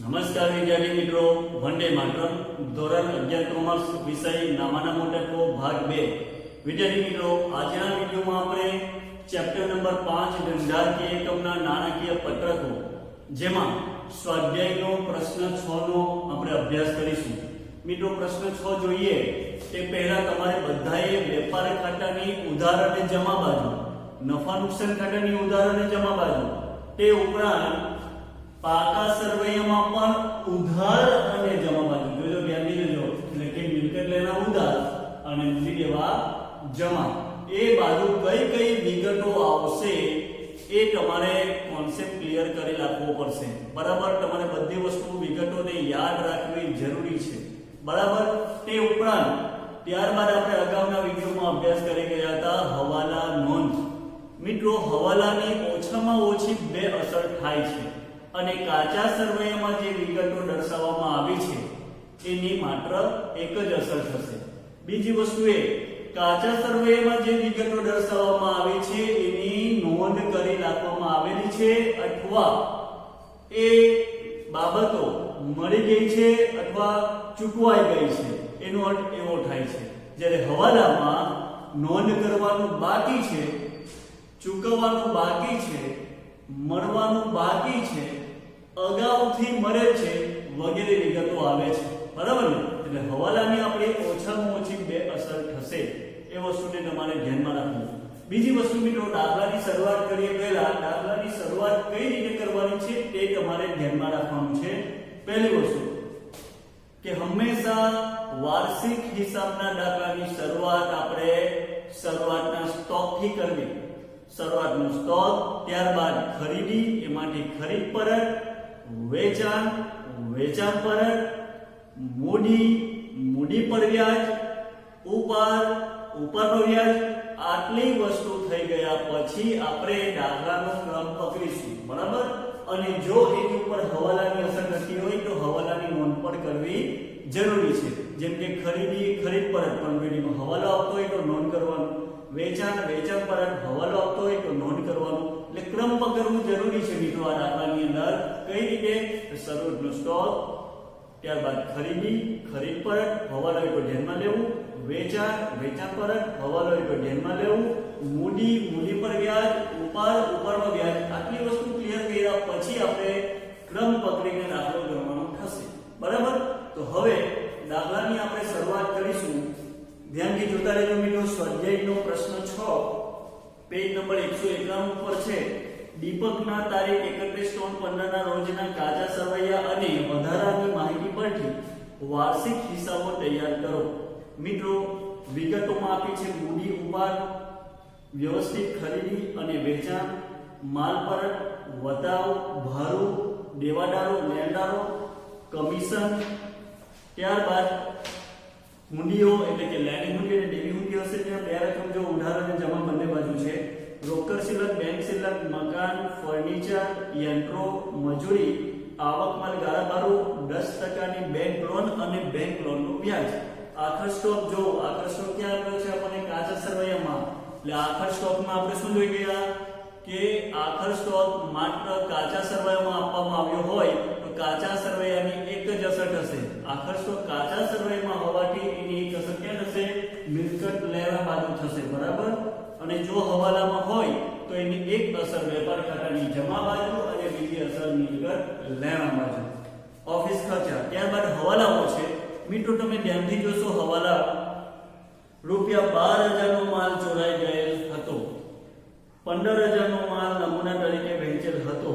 નમસ્કાર વિદ્યાર્થી મિત્રો, વંદે માતરમ. ધોરણ 11 કોમર્સ વિષય નામાના મોટકો ભાગ 2. વિદ્યાર્થી મિત્રો, આજના વિડિયોમાં આપણે ચેપ્ટર નંબર 5 ગણિતાકીય એકમના નાણાકીય પત્રકો જેમાં સ્વાધ્યાયનો પ્રશ્ન 6 નો આપણે અભ્યાસ કરીશું. મિત્રો, પ્રશ્ન 6 જોઈએ તે પહેલા તમારે બધાએ વેપાર ખાતાની ઉધાર અને જમા બાજુ, નફા નુકસાન ખાતાની ઉધાર અને જમા બાજુ, તે ઉપરાંત પાકા સરવૈયામાં પણ ઉધાર અને જમા બાજુ જોજો, ધ્યાનથી જોજો. એટલે કે મિલકત લેના ઉધાર અને મૂડી દેવા જમા, એ બાજુ કઈ કઈ વિગતો આવશે એ તમારે કોન્સેપ્ટ ક્લિયર કરી રાખવો પડશે. બરાબર, તમારે બધી વસ્તુ વિગતોને યાદ રાખવી જરૂરી છે. બરાબર. તે ઉપરાંત ત્યારબાદ આપણે અગાઉના વિડિયોમાં અભ્યાસ કરી ગયા હતા હવાલા નોંધ. મિત્રો, હવાલાની ઓછામાં ઓછી બે અસર થાય છે અને કાચા સરવૈયામાં જે વિગતો દર્શાવવામાં આવી છે એની માત્ર એક જ અસર થશે. બીજી વસ્તુ એ, કાચા સરવૈયામાં જે વિગતો દર્શાવવામાં આવી છે એની નોંધ કરી રાખવામાં આવેલી છે અથવા એ બાબતો મળી ગઈ છે અથવા ચૂકવાઈ ગઈ છે, એનો અર્થ એવો થાય છે. જ્યારે હવાલામાં નોંધ કરવાનું બાકી છે, ચૂકવવાનું બાકી છે, મળવાનું બાકી છે, અગાઉથી મળે છે વગેરે વિગતો આવે છે. બરાબર ને? એટલે હવાલાની આપણે ઓછામાં ઓછી બે અસર થશે એ વસ્તુને તમારે ધ્યાનમાં રાખવું. બીજી વસ્તુ મિત્રો, દાખલાની શરૂઆત કરીએ પહેલા દાખલાની શરૂઆત કઈ રીતે કરવાની છે તે તમારે ધ્યાનમાં રાખવાનું છે. પહેલી વસ્તુ કે હંમેશા વાર્ષિક હિસાબના દાખલાની શરૂઆત આપણે શરૂઆતના સ્ટોકથી કરવી. શરૂઆતનો સ્ટોક, ત્યારબાદ ખરીદી, એમાંથી ખરીદ પરત, વેચાણ, વેચાણ પરત, મૂડી પર વ્યાજ, ઉપરનો વ્યાજ. આટલી વસ્તુ થઈ ગયા પછી આપણે દાખલાનો ક્રમ પકડીશું. બરાબર. અને જો એની ઉપર હવાલાની અસર નથી હોય તો હવાલાની નોંધ પણ કરવી જરૂરી છે. જેમ કે ખરીદી, ખરીદ પરત પણ હવાલો આપતો હોય તો નોંધ કરવાનું, વેચાણ પરત હવાલો આપતો હોય તો નોંધ કરવાનું. એટલે ક્રમ પકડવું જરૂરી છે મિત્રો આ દાખલાની અંદર. કઈ રીતે? શરૂઆતનો સ્ટોક, ત્યારબાદ ખરીદી, ખરીદ પરત હવાલો હોય તો ધ્યાનમાં લેવું, વેચાણ પરત હવાલો હોય તો ધ્યાનમાં લેવું, મૂડી પર વ્યાજ, ઉપરનો વ્યાજ. આટલી વસ્તુ ક્લિયર કર્યા પછી આપણે ક્રમ પકડીને દાખલો ગણવાનો થશે. બરાબર. તો હવે દાખલાની આપણે શરૂઆત કરીશું. ધ્યાનથી જોતા રહેજો મિત્રો. સ્વાધ્યાયનો પ્રશ્ન 6 પેજ નંબર 191 પર છે. દીપકના તારીખ 31/3/15 ના રોજના કાચા સરવૈયા અને વધારાની માહિતી પરથી વાર્ષિક હિસાબો તૈયાર કરો. મિત્રો, વિગતોમાં આપી છે મૂડી, ઉપાડ, વ્યવસ્થિત ખરીદી અને વેચાણ, માલ પરત, વટાવ, ભાડું, દેવાદારો, લેણદારો, કમિશન. ત્યારબાદ હુંડીઓ એટલે કે લેણી હુંડી અને દેવી હુંડી હશે. ત્યાં બે રકમ જો ઉધાર અને જમા બંને બાજુ છે. રોકડ શિલ્લક, બેંક શિલ્લક, મકાન, ફર્નિચર, યંત્રો, મજૂરી, આવક માલ, ગાળા ભાડું, 10% બેંક લોન અને બેંક લોનનું વ્યાજ. આખર સ્ટોક જો આખર સ્ટોક ક્યાં આપ્યો છે આપણને? કાચા સરવૈયામાં. એટલે આખર સ્ટોકમાં આપણે શું જોઈ ગયા કે આખર સ્ટોક માત્ર કાચા સરવૈયામાં આપવામાં આવ્યો હોય તો કાચા સરવૈયાની એક જ અસર થશે. આખર સ્ટોક કાચા સરવૈયામાં હોવાથી એની એક અસર ક્યાં થશે? મિલકત લેવા બાજુ થશે. બરાબર. અને જો હવાલામાં હોય તો એની એક અસર વેપાર ખાતાની જમા બાજુ અને બીજી અસર મિલકત લેવા બાજુ. ઓફિસ ખર્ચા. ત્યારબાદ હવાલાઓ છે. મિત્રો, તમે ધ્યાનથી જોશો હવાલા ₹12,000 નો માલ ચોરાઈ ગયેલ હતો, 15,000 નો માલ નમૂના તરીકે વેચેલ હતો,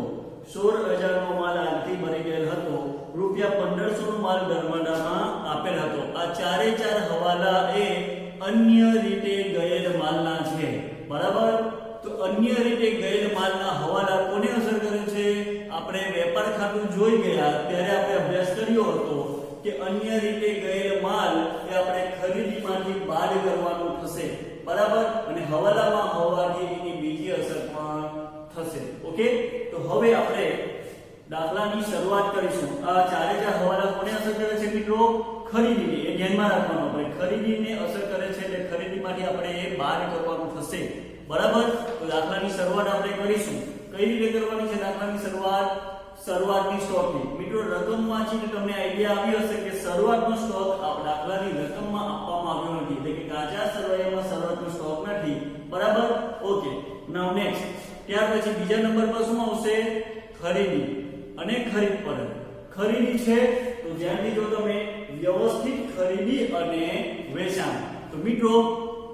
16,000 નો માલ આજથી ભરી ગયેલ હતો, ₹1,500 નો માલ દરમદામાં આપેલ હતો. આ ચારે ચાર હવાલા એ અન્ય રીતે ગયેલ માલના છે. બરાબર. તો અન્ય રીતે ગયેલ માલના હવાલા કોને અસર કરે છે? આપણે વેપાર ખાતું જોઈ ગયા ત્યારે આપણે અભ્યાસ કર્યો હતો કે અન્ય રીતે ગયેલ માલ એ આપણે ખરીદીમાંથી બાદ કરવાનું થશે. બરાબર. અને હવાલામાં હોવાથી એની બીજી અસર પણ થશે. ઓકે. તો હવે આપણે દાખલાની શરૂઆત કરીશું. આ ચારે ચાર હવાલા કોને અસર કરે છે મિત્રો? ખરીદીને. એ ધ્યાનમાં રાખવાનું. આપણે ખરીદીને અસર કરે છે એટલે ખરીદીમાંથી આપણે એ બાદ કરવાનું થશે. બરાબર. તો દાખલાની શરૂઆત આપણે કરીશું. કઈ રીતે કરવાની છે દાખલાની શરૂઆત? શરૂઆતની સ્ટોકની મિત્રો રકમ વાંચીને તમને આઈડિયા આવ્યો હશે કે શરૂઆતનો સ્ટોક આ દાખલાની રકમમાં આપવામાં આવ્યો નથી એટલે કે કાચા સરવૈયામાં શરૂઆતનો સ્ટોક નથી બરાબર ઓકે નાઉ નેક્સ્ટ ત્યાર પછી બીજા નંબર પર શું આવશે ખરીદી અને ખરીદ પરત ખરીદી છે તો ધ્યાનથી જો તમે વ્યવસ્થિત ખરીદી અને વેચાણ તો મિત્રો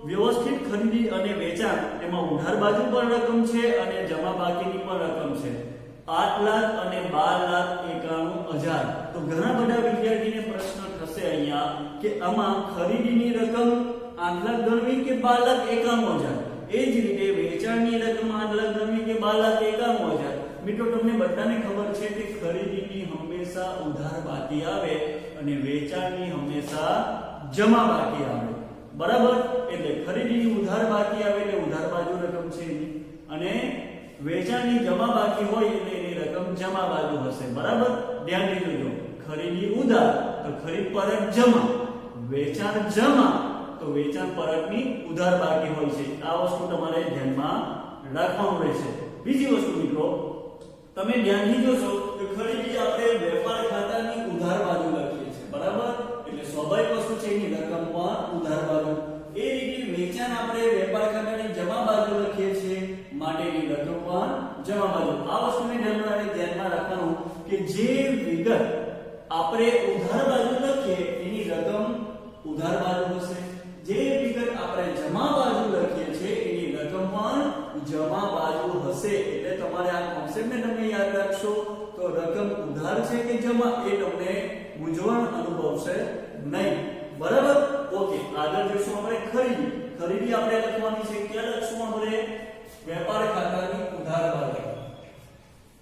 વ્યવસ્થિત ખરીદી અને વેચાણ એમાં ઉધાર બાજુ પર રકમ છે અને જમા બાકીની પણ રકમ છે 8 લાખ અને 12,91,000 તો ઘણા બધા વિદ્યાર્થીને પ્રશ્ન થશે અહીંયા કે આમાં ખરીદીની રકમ 8 લાખ ગણવી કે 12,91,000 એ જ રીતે વેચાણની રકમ 8 લાખ ગણવી કે 12,91,000 મિત્રો તમને બધાને ખબર છે કે ખરીદીની હંમેશા ઉધાર બાકી આવે અને વેચાણની હંમેશા જમા બાકી આવે બરાબર એટલે ખરીદીની ઉધાર બાકી આવે એટલે ઉધાર બાજુ રકમ છે અને વેચાણની જમા બાકી હોય એટલે એની રકમ જમા બાજુ હશે બરાબર ધ્યાનથી જોજો ખરીદી ઉધાર તો ખરીદ પરત જમા વેચાણ જમા તો વેચાણ પરતની ઉધાર બાકી હોય છે આ વસ્તુ તમારે ધ્યાનમાં રાખવાનું રહેશે બીજી વસ્તુ મિત્રો તમે ધ્યાનથી જોશો કે ખરીદી આપણે વેપાર ખાતાની ઉધાર બાજુ લખીએ છીએ બરાબર એટલે સ્વાભાવિક વસ્તુ છે એની રકમ પણ ઉધાર બાજુ એ રીતે વેચાણ આપણે વેપાર ખાતાની જમા બાજુ લખીએ છીએ માટેની રકમ પણ જમા બાજુ આ વસ્તુને ધ્યાનમાં રાખવાનું કે જે વિગત આપણે ઉધાર બાજુ લખીએ એની રકમ ઉધાર બાજુ હશે જે વિગત આપણે જમા બાજુ લખીએ છીએ એની રકમ પણ જમા બાજુ હશે એટલે તમારે આ કોન્સેપ્ટને તમે યાદ રાખશો તો રકમ ઉધાર છે કે જમા એ તમને મૂંઝવણ અનુભવશે નહીં બરાબર ઓકે આગળ જોઈશું આપણે ખરીદી આપણે લખવાની છે ક્યાં લખશું આપણે વેપાર ખાતાની ઉધાર બાજુ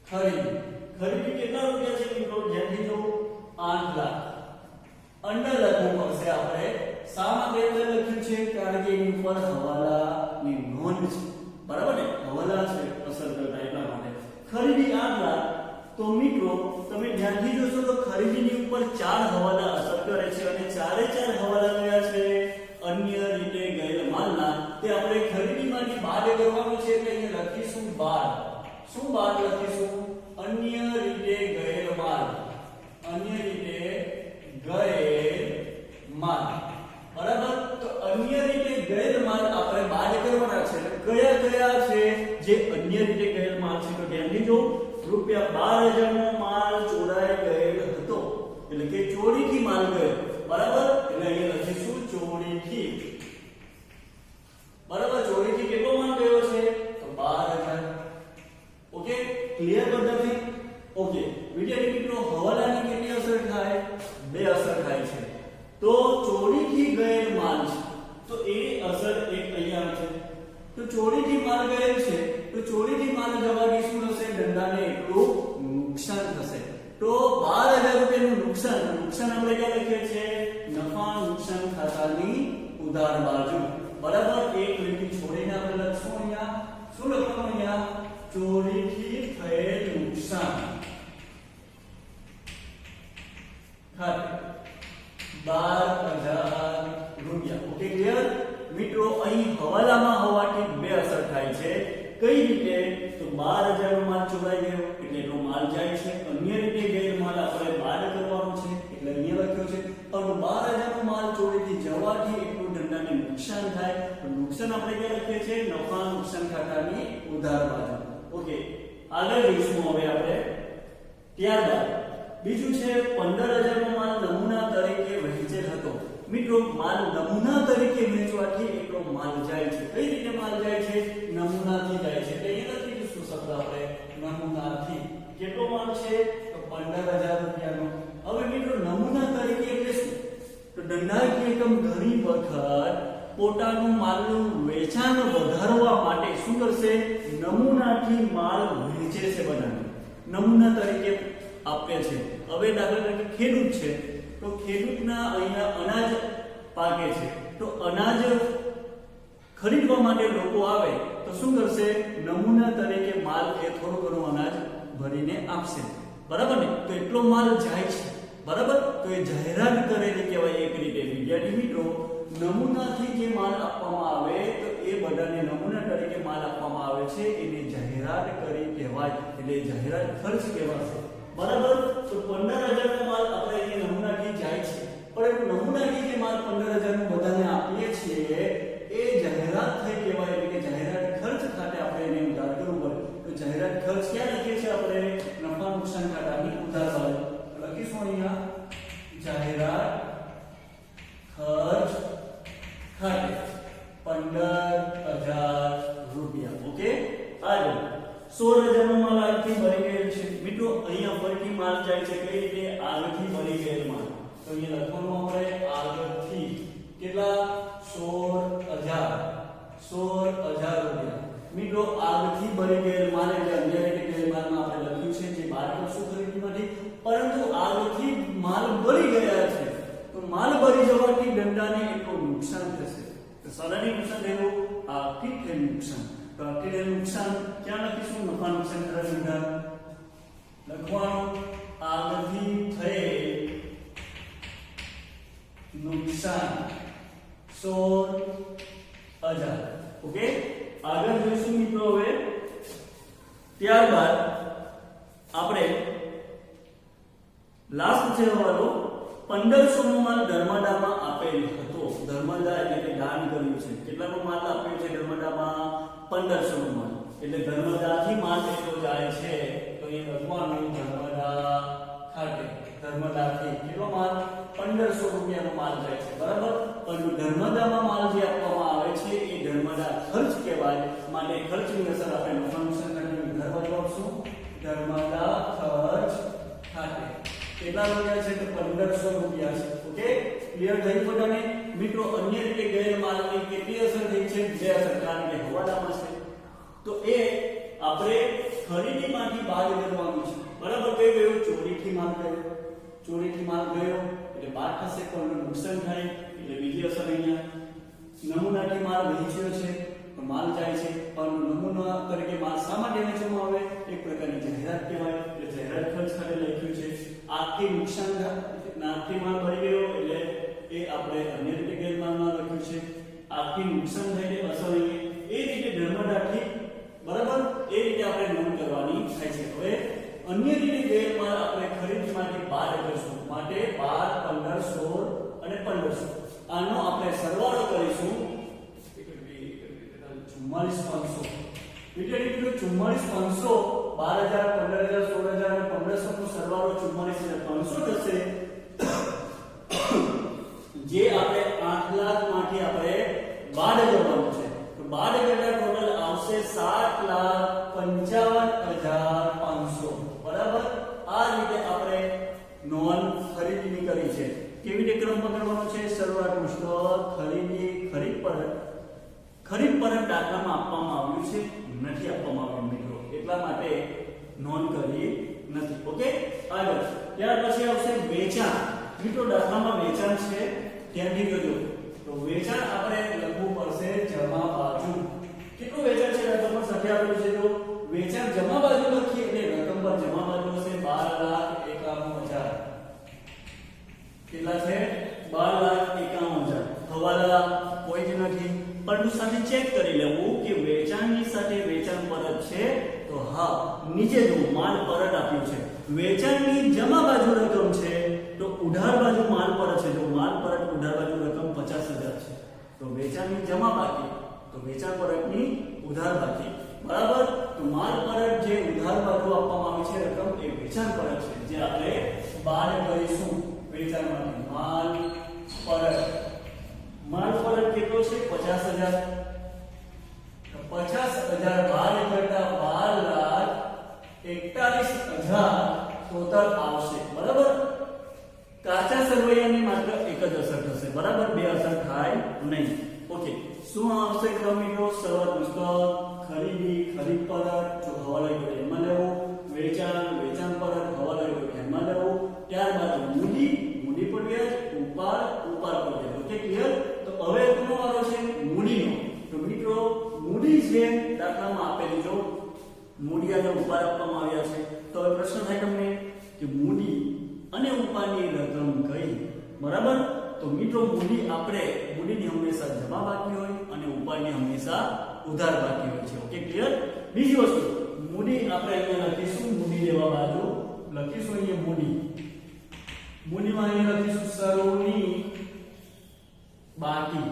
ખરીદી કેટલા રૂપિયા છે મિત્રો ધ્યાનથી જો 8 લાખ અંડર લખવું પડશે આપણે શા માટે અંદર લખ્યું છે કારણ કે એની ઉપર હવાલાની નોંધ છે બરાબર ને હવાલા છે અસર કરતા એટલા માટે ખરીદી 8 લાખ તો મિત્રો તમે ધ્યાનથી જોશો તો ખરીદીની ઉપર 4 હવાલા અસર કરે છે અને ચારે 4 હવાલા કયા છે અન્ય રીતે ગયેલ માલના તે આપણે ખરીદીમાંથી બાદ કરવાનું છે એટલે અહીંયા લખીશું બાદ શું બાદ લખીશું અન્ય રીતે ગયેલ માલ અન્ય રીતે ગયેલ માલ બરાબર તો અન્ય રીતે ગયેલ માલ આપણે બાદ કરવાના છે કયા કયા છે જે અન્ય રીતે ગયેલ માલ છે તો ધ્યાનથી જો ₹12,000 નો માલ ચોરાઈ ગયેલ હતો એટલે કે ચોરીથી માલ ગયો બરાબર એટલે અહીંયા લખીશું ચોરીથી બરાબર ચોરીથી કેટલો માલ ગયો છે તો 12,000 ઓકે ક્લિયર બધાને ઓકે વિદ્યાર્થી મિત્રો હવાલાની કેટલી અસર થાય બે અસર થાય છે તો ચોરીથી ગયેલ માલ છે તો એ અસર એક અહીંયા છે તો ચોરીથી માલ ગયેલ છે તો ચોરીથી માલ જવાથી શું થશે ધંધાને એટલું નુકસાન થશે તો 12,000 રૂપિયાનું નુકસાન આપણે ક્યાં લખીએ છીએ નફા નુકસાન ખાતાની ઉધાર બાજુ બરાબર એક લીટી છોડીને આપણે લખશું અહીંયા શું લખવાનું અહીંયા ચોરીથી થયેલ નુકસાન ખાતે 12,000 રૂપિયા ઓકે ક્લિયર મિત્રો અહીં હવાલામાં હોવાથી બે અસર થાય છે કઈ રીતે તો 12,000 નો માલ ચોરાઈ ગયો એટલે એનો માલ જાય છે અન્ય રીતે ગયેલ માલ આપણે બાદ કરવાનો છે એટલે અહીંયા લખ્યો છે પણ 12,000 નો માલ ચોરીથી જવાથી એટલું ધંધાને નુકસાન થાય તો નુકસાન આપણે ક્યાં લખીએ છીએ નફા નુકસાન ખાતાની ઉધાર બાજુ ઓકે આગળ જોઈશું હવે આપણે ત્યારબાદ બીજું છે 15,000 નો માલ નમૂના તરીકે વહેંચેલ હતો મિત્રો માલ નમૂના તરીકે વેચવાથી એટલો માલ જાય છે કઈ રીતે માલ જાય છે નમૂનાથી જાય છે એટલે એ નથી શું શબ્દ આપણે નમૂનાથી કેટલો માલ છે તો 15,000 રૂપિયાનો હવે મિત્રો નમૂના તરીકે એટલે શું તો ધંધાકીય એકમ ઘણી વખત પોતાનું માલનું વેચાણ વધારવા માટે શું કરશે નમૂનાથી માલ વેચે છે બધાને નમૂના તરીકે આપે છે હવે દાખલા તરીકે ખેડૂત છે તો ખેડૂતના અહીંયા અનાજ પાકે છે તો અનાજ ખરીદવા માટે લોકો આવે તો શું કરશે નમૂના તરીકે માલ એ થોડો ઘણો અનાજ ભરીને આપશે બરાબર ને તો એટલો માલ જાય છે બરાબર તો એ જાહેરાત કરેલી કહેવાય એક રીતે વિદ્યાર્થી મિત્રો નમૂનાથી જે માલ આપવામાં આવે તો એ બધાને નમૂના તરીકે માલ આપવામાં આવે છે એને જાહેરાત કરી કહેવાય એટલે જાહેરાત ખર્ચ કહેવાશે બરાબર. તો 15,000 નો માલ આપણે અહીંયા નમૂનાથી જાય છે, પરંતુ નમૂનાથી જે માલ 15,000 નું બધાને આપીએ છીએ એ જાહેરાત થઈ કહેવાય, એટલે કે જાહેરાત ખર્ચ ખાતે આપણે એને ઉધાર કરવું પડે. તો જાહેરાત ખર્ચ ક્યાં લખીએ છીએ આપણે? નફા નુકસાન ખાતાની ઉધાર બાજુ લખીશું અહીંયા જાહેરાત ખર્ચ ખાતે 15,000 રૂપિયા. ઓકે, આગળ 16,000 નો માલ આગથી ભરી ગયેલ છે. મિત્રો અહીંયા ફરીથી માલ જાય છે કઈ રીતે? આગથી ભરી ગયેલ માલ. તો અહીંયા લખવાનું આપણે આગથી કેટલા? 16,000 રૂપિયા. મિત્રો આગથી ભરી ગયેલ માલ એટલે અન્ય રીતે ગયેલ માલમાં આપણે લખ્યું છે જે બહાર કરશું ખરીદીમાંથી, પરંતુ આગથી માલ ભરી ગયા છે. તો માલ ભરી જવાથી ધંધાને એટલું નુકસાન થશે. તો સરાની નુકસાન થયું, આર્થિક થયેલું નુકસાન. તો આર્થિક થયેલું નુકસાન ક્યાં લખીશું? નફા નુકસાન ખાતાની ઉધાર લખવાનું આગથી થયેલ નુકસાન 16,000. ઓકે, આગળ જોઈશું મિત્રો. હવે ત્યારબાદ આપણે લાસ્ટ છે વાળો 1,500 નો માલ ધર્મદામાં આપેલ હતો. ધર્મદા એટલે કે દાન કર્યું છે. કેટલાનો માલ આપ્યો છે ધર્મદામાં? 1,500 નો માલ. એટલે ધર્મદાથી માલ કેટલો જાય છે? તો એ લખવાનું ધર્મદા ખાતે. ધર્મદાથી કેટલો માલ? 1,500 રૂપિયાનો માલ જાય છે, બરાબર. પરંતુ ધર્મદામાં માલ જે આપવામાં આવે છે એ ધર્મદા ખર્ચ કહેવાય. માટે ખર્ચની અસર આપણે નફા નુકસાન ખાતાની ઉધાર બાજુ આપશું. ધર્મદા ખર્ચ ખાતે કેટલા રૂપિયા છે? તો 1,500 રૂપિયા છે. ઓકે, ક્લિયર થઈ બધાને? મિત્રો અન્ય રીતે ગયેલ માલની કેટલી અસર થઈ છે? બે અસર, કારણ કે હવાલામાં છે. તો એ આપણે ખરીદીમાંથી બાદ કરવાનું છે, બરાબર. કઈ ગયું? ચોરીથી માલ ગયો. ચોરીથી માલ ગયો એટલે બાદ થશે, પણ નુકસાન થાય એટલે બીજી અસર. અહીંયા નમૂનાથી માલ વેચ્યો છે તો માલ જાય છે, પણ નમૂના તરીકે માલ શા માટે વેચવામાં આવે? એક પ્રકારની જાહેરાત કહેવાય, એટલે જાહેરાત ખર્ચ ખાતે લખ્યું છે. આર્થિક નુકસાન, આર્થિક માલ ભરી ગયો એટલે એ આપણે અન્ય રીતે ગયેલ માલમાં લખ્યું છે. આર્થિક નુકસાન થઈને અસર એ રીતે ધર્મદાથી, બરાબર, એ રીતે આપણે નોંધ કરવાની થાય છે. હવે અન્ય રીતે ગયેલ માલ આપણે ખરીદીમાંથી બાદ કરીશું. માટે 12, 15, 16 અને 1,500 આનો આપણે સરવાળો કરીશું. 44,500. વિદ્યાર્થી મિત્રો 44,500, 12,000, 15,000, 16,000 અને 1,500 નો સરવાળો 44,500 થશે. જે આપણે 8 લાખ માંથી આપણે બાદ કરવાનું છે. તો બાદ કરતા ટોટલ આવશે 7,55,500, બરાબર. આ રીતે આપણે નોંધ ખરીદીની કરી છે. કેવી રીતે ક્રમ પકડવાનો છે? શરૂઆત પુસ્તક ખરીદી ખરીદ પરત દાખલામાં આપવામાં આવ્યું છે, નથી આપવામાં આવ્યું મિત્રો, એટલા માટે નોંધ કરી નથી. ઓકે, આગળ ત્યાર પછી આવશે વેચાણ. મિત્રો દાખલામાં વેચાણ છે, ધ્યાનથી જોજો. તો વેચાણ આપણે લખવું પડશે જમા બાજુ. કેટલું વેચાણ છે રકમ સાથે આપેલું છે? તો વેચાણ જમા બાજુ લખીએ એટલે રકમ પર જમા બાજુ હશે 12,51,000. કેટલા છે? 12,51,000. હવાલા કોઈ જ નથી, પરંતુ સાથે ચેક કરી લેવું કે વેચાણની સાથે વેચાણ પરત છે. તો હા, નીચે જો માલ પરત આપ્યું છે. વેચાણની જમા બાજુ રકમ છે તો ઉધાર બાજુ માલ પરત છે. જો માલ પરત ઉધાર બાજુ રકમ 50,000 છે તો વેચાણની જમા બાકી, તો વેચાણ પરતની ઉધાર બાકી, બરાબર. તો માલ પરત જે ઉધાર બાજુ આપવામાં આવી છે રકમ એ વેચાણ પરત છે, જે આપણે બાદ કરીશું વેચાણમાંથી. માલ પરત કેટલો છે? 50,000. 50,000 બાદ કરતા 12,41,000 ટોટલ આવશે, બરાબર. કાચા સરવૈયાની માત્ર એક જ અસર થશે, બરાબર, બે અસર થાય નહીં. ઓકે, શું આવશે ક્રમ મિત્રો? શરૂઆત પુસ્તક ખરીદી ખરીદ પરત, જો હવાલા ધ્યાનમાં લેવો, વેચાણ પરત, હવાલા ધ્યાનમાં લેવો, ત્યારબાદ મૂડી પર વ્યાજ, ઉપાડ પર વ્યાજ. Okay, clear? તો હવે કોનો વારો છે? મૂડીનો. તો મિત્રો મૂડી છે દાખલામાં આપેલી, જો મૂડી અને ઉપાડ આપવામાં આવ્યા છે. તો હવે પ્રશ્ન થાય તમને કે મૂડી અને ઉપાડની રકમ કઈ? બરાબર. તો મિત્રો મૂડીની હંમેશા જમા બાકી હોય અને ઉપાડની હંમેશા ઉધાર બાકી હોય છે. Okay, clear? બીજી વસ્તુ, મૂડી આપણે અહીંયા લખીશું, મૂડી લેવા બાજુ લખીશું અહીંયા મૂડી. મૂડીમાં અહીંયા લખીશું શરૂની બાકી.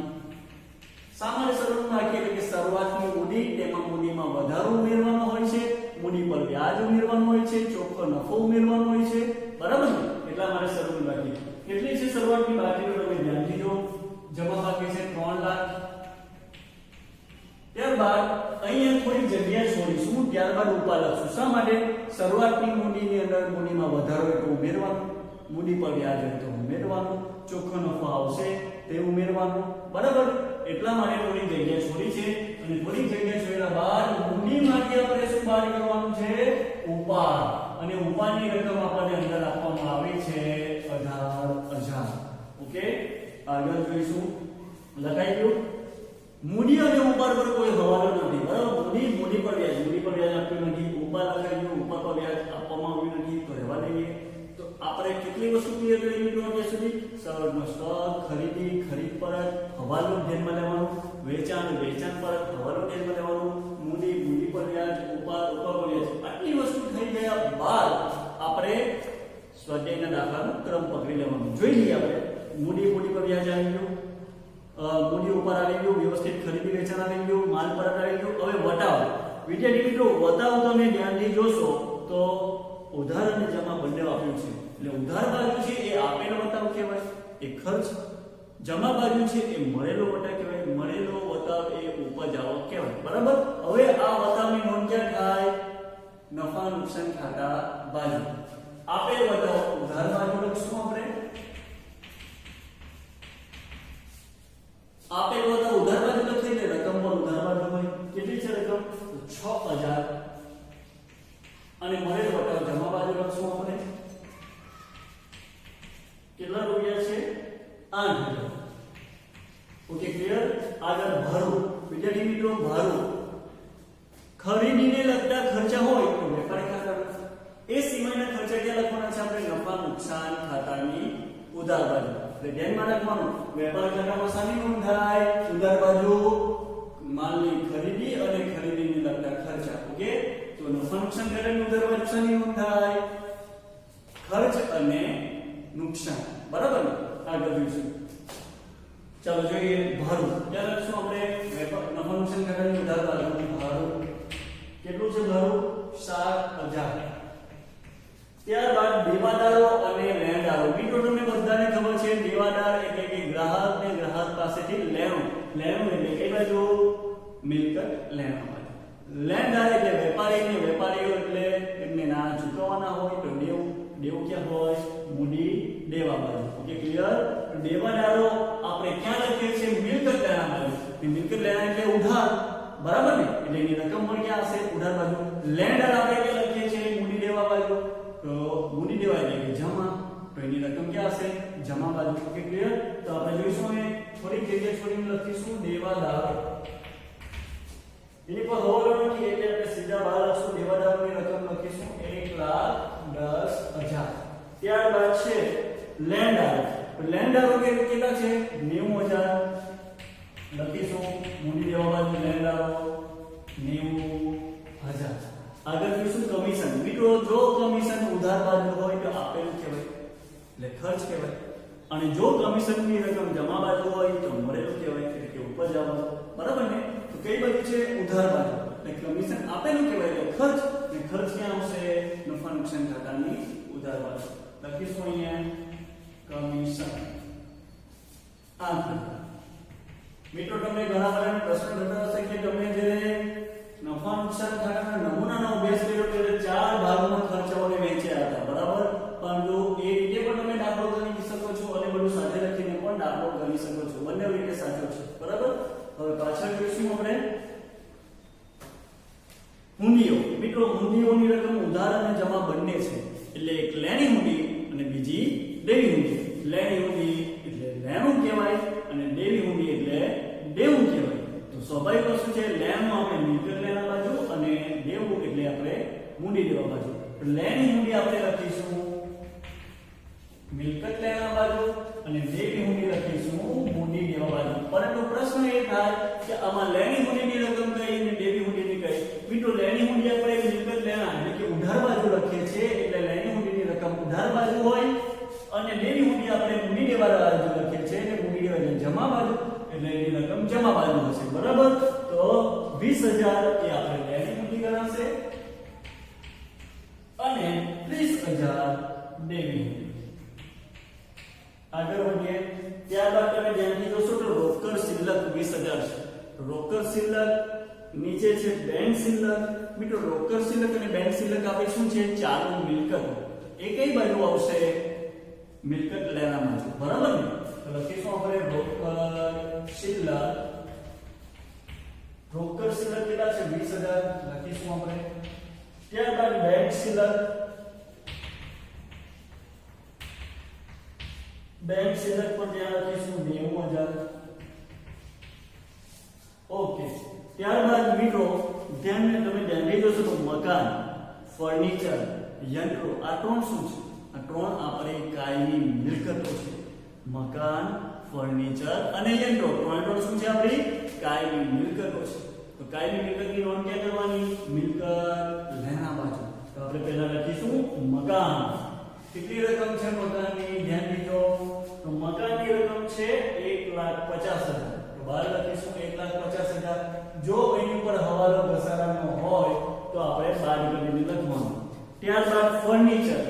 સામાન્ય શરૂની બાકી એટલે કે શરૂઆતની મૂડી, તેમાં મૂડીમાં વધારો ઉમેરવાનો હોય છે, મૂડી પર વ્યાજ ઉમેરવાનું હોય છે, ચોખ્ખો નફો ઉમેરવાનો હોય છે, બરાબર ને? એટલા માટે શરૂની બાકી. કેટલી છે શરૂઆતની બાકી? તો તમે ધ્યાનથી જો. જમા બાકી છે 3 લાખ. ત્યારબાદ અહીંયા થોડી જગ્યા છોડીશું, ત્યારબાદ ઉપર લખશું. શા માટે? શરૂઆતની મૂડીની અંદર મૂડીમાં વધારો એટલે ઉમેરવાનું, મૂડી પર વ્યાજ એટલે ઉમેરવાનું, ચોખ્ખો નફો આવશે તે ઉમેરવાનું, બરાબર? એટલા માટે થોડી જગ્યા છોડી છે. અને થોડી જગ્યા છોડ્યા બાદ મૂડીમાંથી આપણે શું બહાર કરવાનું છે? ઉપાડ. અને ઉપાડની રકમ આપણને અંદર આપવામાં આવી છે 18,000. ઓકે, આગળ જોઈશું. લખાઈ ગયું. મૂડી અને ઉપાડ પર કોઈ હવાલો નથી, બરાબર? મૂડી પર વ્યાજ આપ્યું નથી, ઉપાડ લખાઈ ગયું, ઉપાડ પર વ્યાજ આપવામાં આવ્યું નથી, તો રહેવા દઈએ. તો આપણે કેટલી વસ્તુ ક્લિયર કરી મિત્રો અત્યાર સુધી? સરળનો સ્ટોક, ખરીદી, ખરીદ પરત, હવાલો ધ્યાનમાં લેવાનું, વેચાણ પરત, હવાલો ધ્યાનમાં લેવાનું, મૂડી પર વ્યાજ, ઉપાડ પર વ્યાજ. આટલી વસ્તુ થઈ ગયા બાદ આપણે સ્વાધ્યાયના દાખલાનો ક્રમ પકડી લેવાનો. જોઈ લઈએ આપણે. મૂડી પર વ્યાજ આવી ગયું, મૂડી ઉપર આવી ગયું, વ્યવસ્થિત ખરીદી વેચાણ આવી ગયું, માલ પરત આવી ગયું. હવે વટાવ. વિદ્યાર્થી મિત્રો, વટાવ તમે ધ્યાનથી જોશો તો ઉધાર અને જમા બંને આપ્યું છે. એટલે ઉધાર બાજુ છે એ આપેલો વટાવ કહેવાય, એ ખર્ચ. જમા બાજુ છે એ મળેલો વટાવ કહેવાય, મળેલો વટાવ એ ઉપજ આવક કહેવાય, બરાબર? હવે આ વટાવની નોંધ ક્યાં થાય? નફા નુકસાન ખાતા બાજુ. આપેલ વટાવ ઉધાર બાજુ લખશું આપણે. આપેલ વટાવ ઉધાર બાજુ લખીએ એટલે રકમ પણ ઉધાર બાજુ હોય. કેટલી છે રકમ? 6,000. અને મળેલ વટાવ જમા બાજુ લખશું આપણે. કેટલા રૂપિયા છે? 8,000. Okay, clear? આગળ ભાડું. વિદ્યાર્થી મિત્રો, ભાડું ખરીદીને લગતા ખર્ચા હોય તો વેપારી ખાતા. એ સિવાયના ખર્ચા ક્યાં લખવાના છે આપણે? નફા નુકસાન ખાતાની ઉધાર બાજુ. એટલે ધ્યાનમાં રાખવાનું, વેપાર ખાતામાં શાની નોંધ થાય? ઉધાર બાજુ માલની ખરીદી અને ખરીદીને લગતા ખર્ચા. ઓકે, તો નફા નુકસાન ખાતાની ઉધાર બાજુ શાની નોંધ થાય? ખર્ચ અને નુકસાન, બરાબર ને? આગળ જોઈશું. ચાલો જોઈએ ભાડું. ત્યાં લખશું આપણે નફા નુકસાન ખાતાની ઉધાર બાજુ ભાડું. કેટલું છે ભાડું? 7,000. ત્યારબાદ દેવાદારો અને લેણદારો. મિત્રો તમને બધાને ખબર છે દેવાદાર એટલે કે ગ્રાહક ને ગ્રાહક પાસેથી લેણું. લેણું એટલે કઈ બાજુ? મિલકત લેણું બાજુ. લેણદાર એટલે વેપારી ને વેપારીઓ એટલે એમને નાણાં ચૂકવવાના હોય તો દેવું. દેવું ક્યાં હોય? મૂડી દેવા બાજુ. Okay, clear? દેવાદારો આપણે ક્યાં લખીએ છીએ? મિલકત લેણા બાજુ. મિલકત લેણા એટલે ઉધાર, બરાબર ને? એટલે એની રકમ પણ ક્યાં હશે? ઉધાર બાજુ. લેણદાર આપણે ક્યાં લખીએ છીએ? મૂડી દેવા બાજુ. તો મૂડી દેવા એટલે કે જમા, તો એની રકમ ક્યાં હશે? જમા બાજુ. Okay, clear? તો આપણે જોઈશું એ થોડી જગ્યા છોડીને લખીશું દેવાદાર. એની પર હોલ નથી એટલે આપણે સીધા બહાર લખશું. દેવાદારોની રકમ લખીશું 1,10,000. ત્યારબાદ છે લેણદારો. લેણદારો કેટલા છે? 90,000 લખીશું. મૂડી દેવા બાજુ લેણદારો 90,000. આગળ જોઈશું કમિશન. મિત્રો, જો કમિશન ઉધાર બાજુ હોય તો આપેલું કહેવાય, એટલે ખર્ચ કહેવાય. અને જો કમિશનની રકમ જમા બાજુ હોય તો મળેલું કહેવાય, એટલે કે ઉપજ આવક, બરાબર ને? તો કઈ બાજુ છે? ઉધાર બાજુ. એટલે કમિશન આપેલું કહેવાય એટલે ખર્ચ, અને ખર્ચ ક્યાં આવશે? નફા નુકસાન ખાતાની ઉધાર બાજુ. લખીશું અહીંયા કમિશન. મિત્રો, તમને ઘણા બધા પ્રશ્ન થતા હશે કે તમે જે નફા નુકસાન ખાતાના નમૂનાનો અભ્યાસ કર્યો ત્યારે 4 ભાગમાં ખર્ચાઓને વહેંચ્યા હતા, બરાબર? પરંતુ એ રીતે પણ તમે દાખલો ગણી શકો છો અને બધું સાથે લખીને પણ દાખલો ગણી શકો છો. બંને રીતે સાચો છે, બરાબર? હવે પાછળ જોઈશું આપણે હુંડીઓ. મિત્રો, હુંડીઓની રકમ ઉધાર અને જમા બંને છે. એટલે એક લેણી હુંડી અને બીજી દેવી હુંડી. લેણી હુંડી એટલે લેણું કહેવાય અને દેવી હુંડી એટલે દેવું કહેવાય. તો સ્વાભાવિક વસ્તુ છે, લેણું આપણે મિલકત લેણા બાજુ અને દેવું એટલે આપણે મૂડી દેવા બાજુ. લેણી હુંડી આપણે લખીશું મિલકત લેણા બાજુ અને દેવી હુંડી લખીશું મૂડી દેવા બાજુ. પરંતુ પ્રશ્ન એ થાય કે આમાં લેણી હુંડીની રકમ કઈ અને દેવી હુંડીની કઈ? મિત્રો, લેણી હુંડી આપણે મિલકત લેણા એટલે કે ઉધાર બાજુ લખીએ છીએ એટલે લેણી હુંડીની દેવી હુંડી આપણે મૂડી દેવા બાજુ લખીએ છીએ એટલે મૂડી દેવા જમા બાજુ એટલે એની રકમ જમા બાજુ હશે બરાબર તો 20000 એ આપણે લેણી હુંડી ગણાશે અને 30000 દેવી હુંડી આગળ વધીએ ત્યારબાદ તમે ધ્યાનથી જોશો તો રોકડ શિલ્લક 20000 છે રોકડ શિલ્લક નીચે છે બેંક શિલ્લક મિત્રો રોકડ શિલ્લક અને બેંક શિલ્લક આપણે શું છે ચાલુ મિલકત એ કઈ બાજુ આવશે મિલકત લેણામાં છે બરાબર ને તો લખીશું આપણે રોકડ શિલ્લક કેટલા છે 20000 લખીશું આપણે ત્યારબાદ બેંક શિલ્લક પર ત્યાં લખીશું 90000 ઓકે ત્યારબાદ મિત્રો તમે ધ્યાનથી જોશો તો મકાન ફર્નિચર યંત્રો આ ત્રણ શું છે આ ત્રણ આપણે કાયમી મિલકતો છે મકાન ફર્નિચર અને યંત્રો ત્રણ શું છે આપણી કાયમી મિલકતો છે તો કાયમી મિલકતની નોંધ ક્યાં કરવાની મિલકત લેણા બાજુ તો આપણે પહેલા લખીશું મકાન કેટલી રકમ છે મકાનની ધ્યાન દીજો તો મકાનની રકમ છે 1,50,000 તો બહાર લખીશું 1,50,000 જો એની ઉપર હવાલો ઘસારાનો હોય તો આપણે બાદ કરીને લખવાનું ત્યારબાદ ફર્નિચર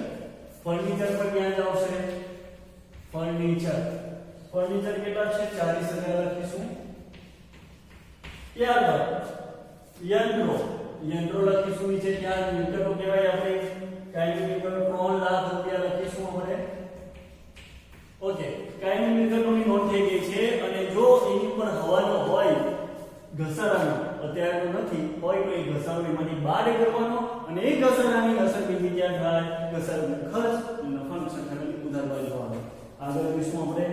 પર ક્યાં આવશે ફર્નિચર કેટલા છે 40,000 લખીશું ત્યારબાદ યંત્રો લખીશું નીચે ત્યાં મિલકતો કહેવાય આપણે કાયમી મિલકતો 3 લાખ રૂપિયા લખીશું આપણે ઓકે કાયમી મિલકતોની નોંધ થઈ ગઈ છે અને જો એની ઉપર હવાલો હોય ઘસારાનો અત્યારે તો નથી હોય તો એ ઘસારો એમાંથી બાદ કરવાનો અને એ ઘસારાની અસર બીજી ક્યાં થાય ઘસારાનો ખર્ચ નફા નુકસાન ખાતાની ઉધાર બાજુ આવે આગળ જોઈશું આપણે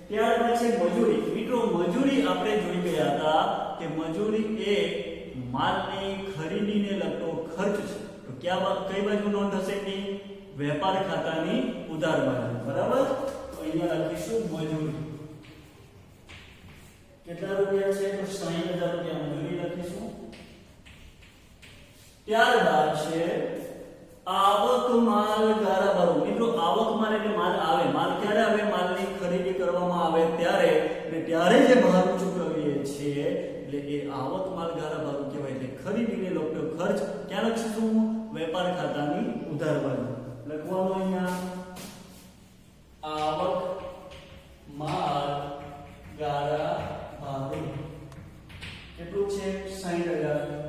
ત્યારબાદ છે મજૂરી મિત્રો મજૂરી આપણે જોઈ ગયા હતા કે મજૂરી એ માલની ખરીદીને લગતો ખર્ચ છે તો કઈ બાજુ નોંધ હશે કે વેપાર ખાતાની ઉધાર બાજુ બરાબર તો અહીંયા લખીશું મજૂરી કેટલા રૂપિયા છે તો 60,000 રૂપિયા મજૂરી લખીશું ત્યારબાદ છે આવક માલ ગાળા બારો મિત્રો આવક માલ એટલે માલ આવે માલ ક્યારે આવે માલની ખરીદી કરવામાં આવે ત્યારે અને ત્યારે જે ભાડું ચૂકવીએ છીએ એટલે એ આવક માલ ગાળા બારો કહેવાય એટલે ખરીદીને લગતો ખર્ચ ક્યાં લખીશું વેપાર ખાતાની ઉધાર બાજુ લખવાનું અહીંયા આવક માલ ગાળા ભાડું કેટલું છે 60,000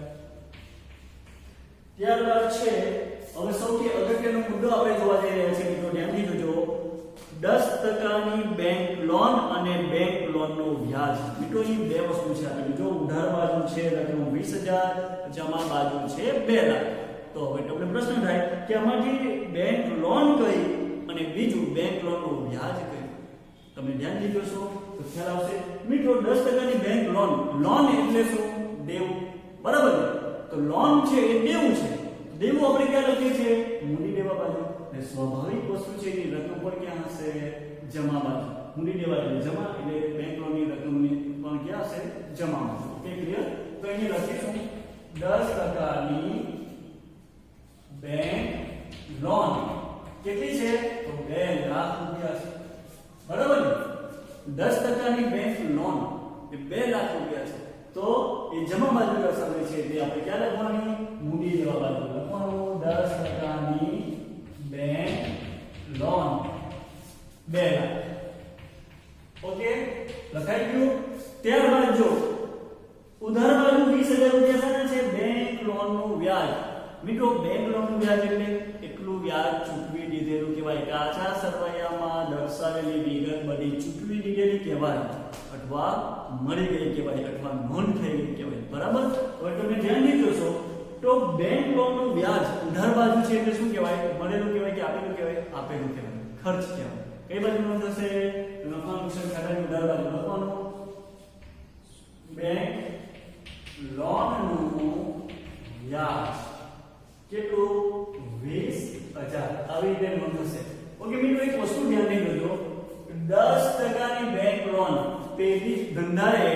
ત્યારબાદ છે હવે સૌથી અગત્યનો મુદ્દો આપણે જોવા જઈ રહ્યા છીએ મિત્રો ધ્યાનથી જોજો 10% બેંક લોન અને બેંક લોનનો વ્યાજ મિત્રો અહીં બે વસ્તુ છે આપણે જો ઉધાર બાજુ છે રકમ 20,000 જમા બાજુ છે 2 લાખ તો હવે તમને પ્રશ્ન થાય કે આમાંથી બેંક લોન કઈ અને બીજું બેંક લોનનો વ્યાજ કઈ તમે ધ્યાનથી જોશો તો ખ્યાલ આવશે મિત્રો 10% ની બેંક લોન એટલે શું દેવું બરાબર ને તો લોન છે એ દેવું છે દેવું આપણે ક્યાં લખીએ છીએ મૂડી દેવા બાજુ એટલે સ્વાભાવિક વસ્તુ છે એની રકમ પર ક્યાં હશે જમા બાજુ મૂડી દેવા એટલે જમા એટલે બેંક લોનની રકમની પણ ક્યાં હશે જમા બાજુ ઓકે ક્લિયર તો અહીં લખીશું 10% ની બેંક લોન કેટલી છે તો 2 લાખ રૂપિયા છે બરાબર ને 10% ની બેંક લોન એ 2 લાખ રૂપિયા છે તો એ જમા બાજુ દર્શાવે છે એટલે આપણે ક્યાં લખવાની મૂડી દેવા બાજુ લખવાનું 10% ની બેંક લોન 2 લાખ ઓકે લખાઈ ગયું ત્યારબાદ જો ઉધાર બાજુ 20,000 રૂપિયા સાથે છે બેંક લોનનું વ્યાજ મિત્રો બેંક લોનનું વ્યાજ એટલે એટલું વ્યાજ ચૂકવી દીધેલું કહેવાય કાચા સરવૈયામાં દર્શાવેલી વિગત બધી ચૂકવી દીધેલી કહેવાય અથવા મળી ગઈ કહેવાય અથવા નોંધ થઈ ગઈ કહેવાય બરાબર હવે તમે ધ્યાનથી જોશો તો બેંક લોનનું વ્યાજ ઉધાર બાજુ છે એટલે શું કહેવાય મળેલું કહેવાય કે આપેલું કહેવાય આપેલું કહેવાય ખર્ચ કહેવાય કઈ બાજુ નોંધ હશે નફા નુકસાન ખાતાની ઉધાર બાજુ લખવાનું બેંક લોનનું વ્યાજ કેટલું 20,000 આવી રીતે નોંધ હશે ઓકે મિત્રો એક વસ્તુ ધ્યાન રાખજો 10% ની બેંક લોન પેલી ધંધાએ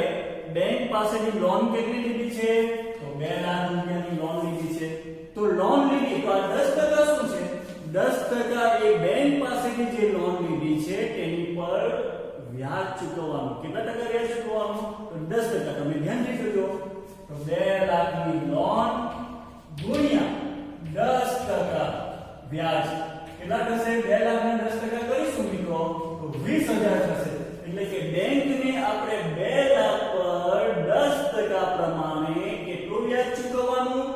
બેંક પાસેથી લોન કેટલી લીધી છે તો 2 લાખ રૂપિયાની લોન લીધી છે તો લોન લીધી તો આ 10% શું છે 10% એ એ બેંક પાસેથી જે લોન લીધી છે તેની પર વ્યાજ ચૂકવવાનું. કેટલા ટકા વ્યાજ ચૂકવવાનું? તો 10%. તમે ધ્યાનથી જોજો. તો 2 લાખની લોન ગુણ્યા 10% વ્યાજ કેટલા થશે? 2 લાખના 10% કરીશું મિત્રો તો 20,000 થશે. એટલે કે બેંકને આપણે 2 લાખ પર 10% પ્રમાણે કેટલું વ્યાજ ચૂકવવાનું?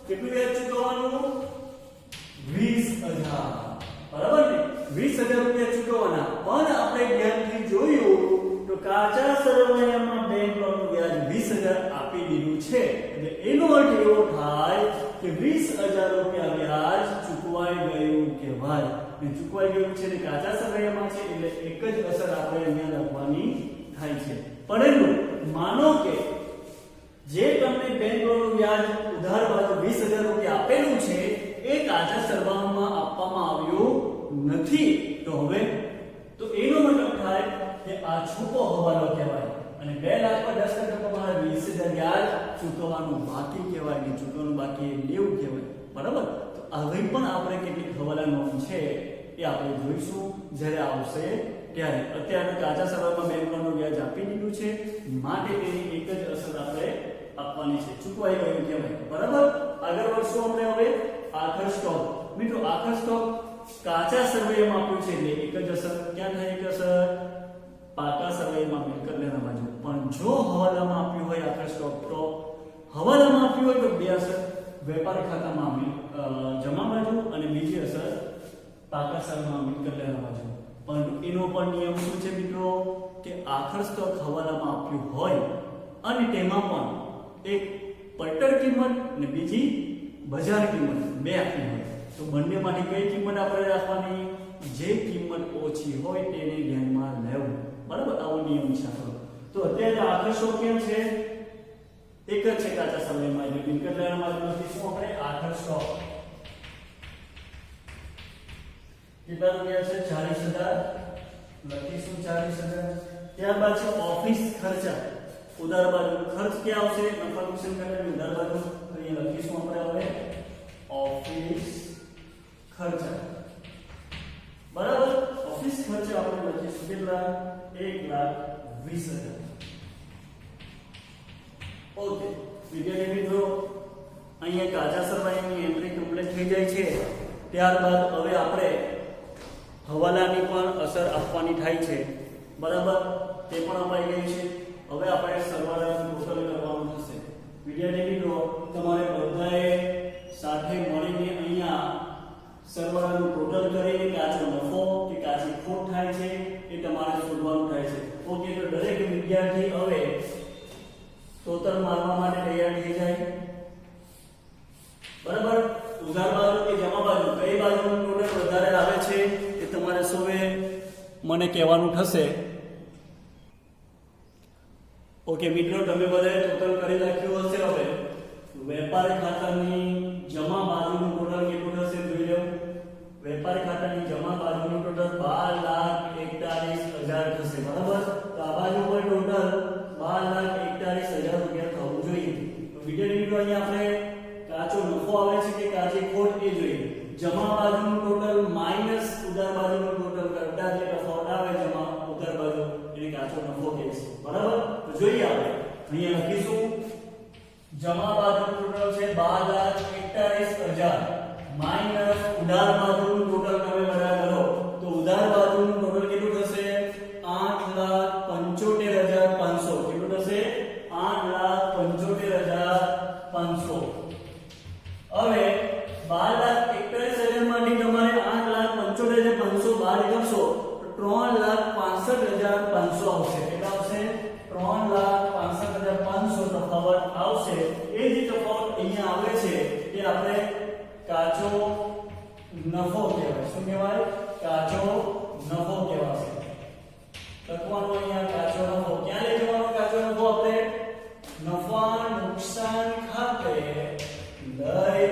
કેટલું વ્યાજ ચૂકવવાનું? 20,000. બરાબર ને? 20,000 રૂપિયા ચૂકવવાના. પણ આપણે ધ્યાનથી જોયું તો કાચા સરવૈયામાં બેંક લોનનું વ્યાજ 20,000 આપી દીધું છે. એટલે એનો અર્થ એવો થાય કે 20,000 રૂપિયા વ્યાજ ચૂકવાઈ ગયું કહેવાય. ને ચૂકવાઈ ગયું છે ને કાચા સરવૈયામાં છે એટલે એક જ અસર આપણે અહીંયા લખવાની થાય છે. પરંતુ માનો કે જે તમને બેંક લોનનું વ્યાજ ઉધાર બાજુ 20,000 રૂપિયા આપેલું છે એ કાચા સરવૈયામાં આપવામાં આવ્યું નથી. તો હવે તો એનો મતલબ થાય કે આ છૂપો હવાલો કહેવાય અને 2 લાખ પર 10% પ્રમાણે 20,000 વ્યાજ ચૂકવવાનું બાકી કહેવાય કે ચૂકવવાનું બાકી એ લેવું કહેવાય. બરાબર? તો હવે પણ આપણે કેટલીક હવાલા નોંધ છે એ આપણે જોઈશું જ્યારે આવશે ત્યારે. અત્યારે કાચા સરવૈયામાં બેંક લોનનું વ્યાજ આપી દીધું છે માટે તેની એક જ અસર આપણે આપવાની છે. ચૂકવાઈ ગયું કહેવાય. બરાબર? આગળ વધશું આપણે હવે આખર સ્ટોક. મિત્રો આખર સ્ટોક કાચા સરવૈયામાં આપ્યું છે એટલે એક જ અસર. ક્યાં થાય એક અસર? પાકા સરવૈયામાં મિલકત લેના બાજુ. પણ જો હવાલામાં આપ્યું હોય આખર સ્ટોક તો હવાલામાં આપ્યું હોય તો બે અસર. વેપાર ખાતામાં જમા બાજુ અને બીજી અસર પાકા સરવૈયામાં મિલકત લેના બાજુ. પરંતુ એનો પણ નિયમ શું છે મિત્રો કે આખર સ્ટોક હવાલામાં આપ્યું હોય અને તેમાં પણ એક પડતર કિંમત અને બીજી બજાર કિંમત બે આપી હોય તો બંનેમાંથી કઈ કિંમત આપણે રાખવાની? જે કિંમત ઓછી હોય તેને ધ્યાનમાં લેવું. બરાબર? આવો નિયમ છે આપણો. તો અત્યારે આખર સ્ટોક કેમ છે? એક જ છે કાચા સરવૈયામાં એટલે મિલકત લેવાના બાજુ લખીશું આપણે આખર સ્ટોક. કેટલા રૂપિયા છે? 40,000 લખીશું 40,000. ત્યારબાદ છે ઓફિસ ખર્ચા. ઉધાર બાજુ ખર્ચ ક્યાં આવશે? નફા નુકસાન ખાતાની ઉધાર બાજુ. તો અહીંયા લખીશું આપણે હવે ઓફિસ ખર્ચા. બરાબર? ઓફિસ ખર્ચા આપણે લખીશું કેટલા? 1,20,000. ઓકે વિદ્યાર્થી મિત્રો અહીંયા કાચા સરવૈયાની એન્ટ્રી કમ્પ્લીટ થઈ જાય છે. ત્યારબાદ હવે આપણે હવાલાની પણ અસર આપવાની થાય છે. બરાબર? તે પણ અપાઈ ગઈ છે. હવે આપણે સરવાળાનું ટોટલ કરવાનું થશે. વિદ્યાર્થી મિત્રો તમારે બધાએ સાથે મળીને અહીંયા સરવાળાનું ટોટલ કરીને કાચો નફો કે કાચી ખોટ થાય છે એ તમારે શોધવાનું થાય છે. ઓકે તો દરેક વિદ્યાર્થી હવે ટોટલ મારવા માટે તૈયાર થઈ જાય. બરાબર? ઉધાર બાજુ કે જમા બાજુ કઈ બાજુનું ટોટલ વધારે આવે છે એ તમારે સૌએ મને કહેવાનું થશે. ઓકે મિત્રો તમે બધાએ ટોટલ કરી નાખ્યું હશે. હવે વેપાર ખાતાની જમા બાજુનું ટોટલ કેટલું થશે જોઈ લો. વેપાર ખાતાની જમા બાજુનું ટોટલ 12,41,000 થશે. બરાબર? તો આ બાજુ પર ટોટલ 12,41,000 રૂપિયા થવું જોઈએ. તો વિદ્યાર્થી મિત્રો અહીંયા આપણે કાચો નફો આવે છે કે કાચી ખોટ એ જોઈએ. જમા બાજુનું ટોટલ માઈનસ ઉધાર બાજુનું ટોટલ કરતા જે તફાવત આવે જમા ઉધાર બાજુ એને કાચો નફો કહે છે. બરાબર? તો જોઈએ આપણે અહીંયા લખીશું જમા બાજુનું ટોટલ છે 12,41,000 માઈનસ ઉધાર બાજુનું ટોટલ તમે બધા કરો તો ઉધાર બાજુનું ટોટલ કેટલું થશે? 8,75,500. કેટલું થશે? 8,75,500. હવે 12,41,000 માંથી તમારે 8,75,500 બાદ કરશો તો 3,65,500 આવશે. કેટલા આવશે? 3,65,500 તફાવત આવશે. એ જે તફાવત અહીંયા આવે છે એ આપણે કાચો નફો કહેવાય. શું કહેવાય? કાચો નફો કહેવાશે. લખવાનું અહીંયા કાચો નફો. ક્યાં લઈ જવાનો કાચો નફો? આપણે નફા નુકસાન ખાતે લઈ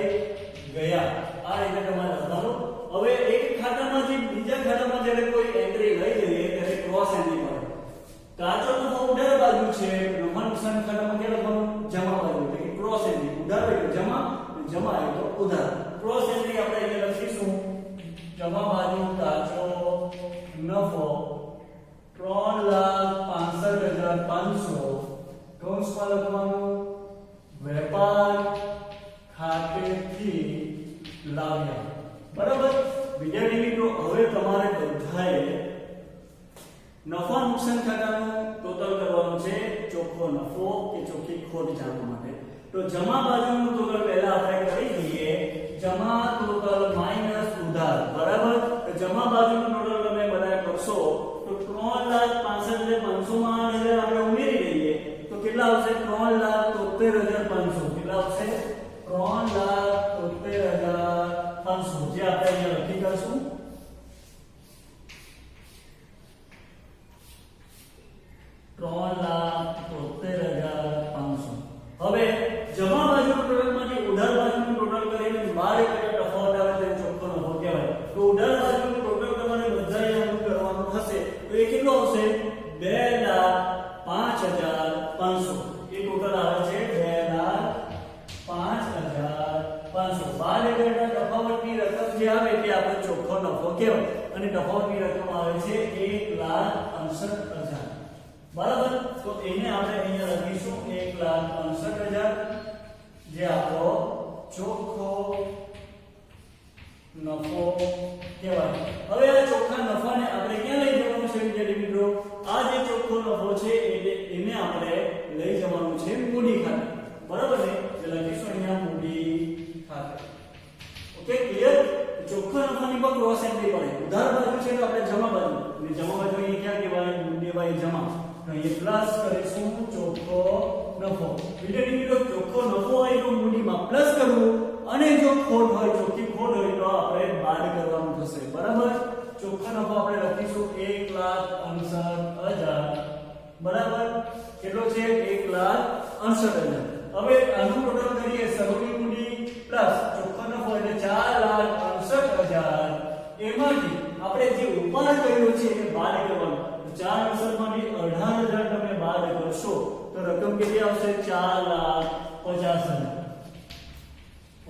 ગયા. આ રીતે તમારે લખવાનું. હવે એક ખાતામાંથી બીજા ખાતામાં જ્યારે કોઈ એન્ટ્રી લઈ જઈએ ત્યારે ક્રોસ એન્ટ્રી પડે. કાચો નફો ઉધાર બાજુ છે, નફા નુકસાન ખાતામાં ક્યાં લખવાનું? જમા બાજુ. એટલે કે ક્રોસ એન્ટ્રી. ઉધાર એટલે જમા, જમા એટલે ઉધાર. ક્રોસ એન્ટ્રી આપણે અહીંયા લખીશું જમા બાજુ કૌંસમાં લખવાનું વેપાર ખાતેથી લાવ્યા. બરાબર વિદ્યાર્થી મિત્રો, હવે તમારે બધાએ નફા નુકસાન ખાતાનું ટોટલ કરવાનું છે, ચોખ્ખો નફો કે ચોખ્ખી ખોટ જાણવા માટે. તો જમા બાજુનું ટોટલ પહેલા આપણે કરી દઈએ. જમા ટોટલ માઈનસ ઉધાર. બરાબર, તો જમા બાજુનું ટોટલ તમે બધા કરશો તો 3,65,500 માં 8,000 આપણે ઉમેરી દઈએ તો કેટલા આવશે? 3,73,500. કેટલા આવશે? 3,73,500 જે આપણે અહીંયા લખી કરશું. હવે જમા બાજુનું ટોટલમાંથી ઉધાર બાજુનું ટોટલ કરીને 12 ટકા તફાવત આવે તો ચોખ્ખો નફો કહેવાય. તો ઉધાર બાજુનું ટોટલ તમારે બધાએ આનું કરવાનું થશે તો એ કેટલો આવશે? 2,05,500. એ ટોટલ આવે છે 2,05,500. 12 ટકા તફાવતની રકમ જે આવે તે આપણે ચોખ્ખો નફો કહેવાય અને તફાવતની રકમ આવે છે 1,68,000. બરાબર, તો એને આપણે અહીંયા લખીશું 1,68,000 જે આપણો ચોખ્ખો નફો કહેવાય. હવે આ ચોખ્ખા નફાને આપણે ક્યાં લઈ જવાનું છે વિદ્યાર્થી મિત્રો? આ જે ચોખ્ખો નફો છે એને આપણે લઈ જવાનું છે મૂડી ખાતે. બરાબર ને, એટલે લખીશું અહીંયા મૂડી ખાતે. Okay, clear? ચોખ્ખા નફાની પર ક્રોસ એન્ટ્રી પડે. ઉધાર બાજુ છે તો આપણે જમા બાજુ, અને જમા બાજુ અહીંયા ક્યાં કહેવાય? મૂડી બાય જમા. અહીં પ્લસ કરીશું ચોખ્ખો નફો. વિદ્યાર્થી મિત્રો, ચોખ્ખો નફો હોય તો મૂડીમાં પ્લસ કરવું અને જો ખોટ હોય, ચોખ્ખી ખોટ હોય તો આપણે બાદ કરવાનું થશે. બરાબર, ચોખ્ખો નફો આપણે લખીશું 1,68,000. બરાબર, કેટલો છે? 1,68,000. હવે આનું ટોટલ કરીએ, શરૂની મૂડી પ્લસ ચોખ્ખો નફો એટલે 4,68,000. એમાંથી આપણે જે ઉપાડ કર્યો છે એ બાદ કરવાનું. 4 માંથી 18,000 તમે બાદ કરશો તો રકમ કેટલી આવશે? 4,50,000.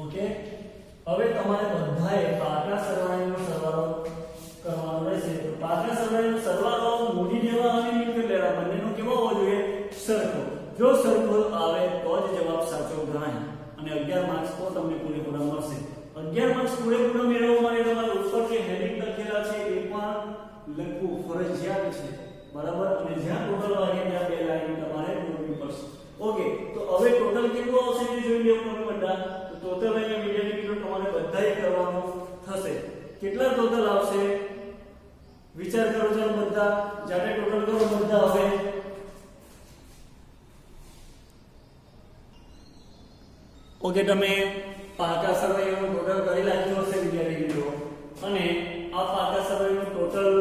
ઓકે, હવે તમારે બધાએ પાકા સરવાળાનો સરવાળો કરવાનો રહેશે. તો પાકા સરવાળાનો સરવાળો મૂડી લેવા અને મિલકત લેવા બંનેનો કેવો હોવો જોઈએ? સરખો. જો સરખો આવે તો જ જવાબ સાચો ગણાય અને 11 માર્ક્સ તો તમને પૂરેપૂરા મળશે. 11 માર્ક્સ પૂરેપૂરા મેળવવા માટે તમારે ઉપર જે હેડિંગ લખેલા છે એ પણ લખવું ફરજિયાત છે. બરાબર, અને જ્યાં ટોટલ વાગે ત્યાં બે લાઈન તમારે દોરવી પડશે. ઓકે, તો હવે ટોટલ કેટલું આવશે તે જોઈ લેવું તમે બધા. તો ટોટલ અહીંયા વિદ્યાર્થી મિત્રો તમારે બધાએ કરવાનું થશે. કેટલા ટોટલ આવશે વિચાર કરો ચાલો બધા, જાતે ટોટલ કરો બધા. હવે ઓકે, તમે પાકા સરવાળાનું ટોટલ કરી નાખ્યું હશે વિદ્યાર્થી મિત્રો, અને આ પાકા સરવાળાનું ટોટલ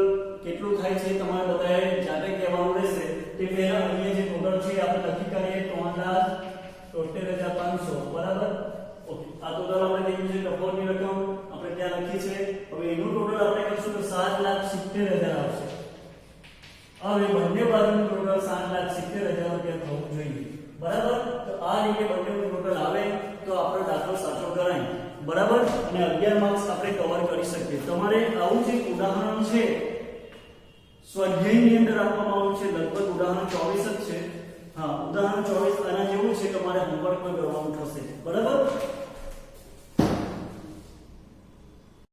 કેટલું થાય છે તમારે બધાએ જાતે કહેવાનું રહેશે. તે પહેલા અહીંયા જે ટોટલ છે આપણે લખી કરીએ 3,73,500. બરાબર, ઓકે, આ ટોટલ આપણે થઈ ગયું છે. તફાવતની રકમ આપણે ત્યાં લખી છે. હવે એનું ટોટલ આપણે કરશું તો 7,70,000 આવશે. હવે બંને બાજુનું ટોટલ 7,70,000 રૂપિયા થવું જોઈએ. બરાબર, તો આ રીતે બંનેનું ટોટલ આવે તો આપણો દાખલો સાચો ગણાય. બરાબર, અને 11 માર્ક્સ આપણે કવર કરી શકીએ. તમારે આવું જે ઉદાહરણ છે સ્વાધ્યાયની અંદર આપવામાં આવ્યું છે, લગભગ ઉદાહરણ 24 જ છે. હા, ઉદાહરણ 24 આના જેવું છે, તમારે હોમવર્કમાં કરવાનું થશે. બરાબર.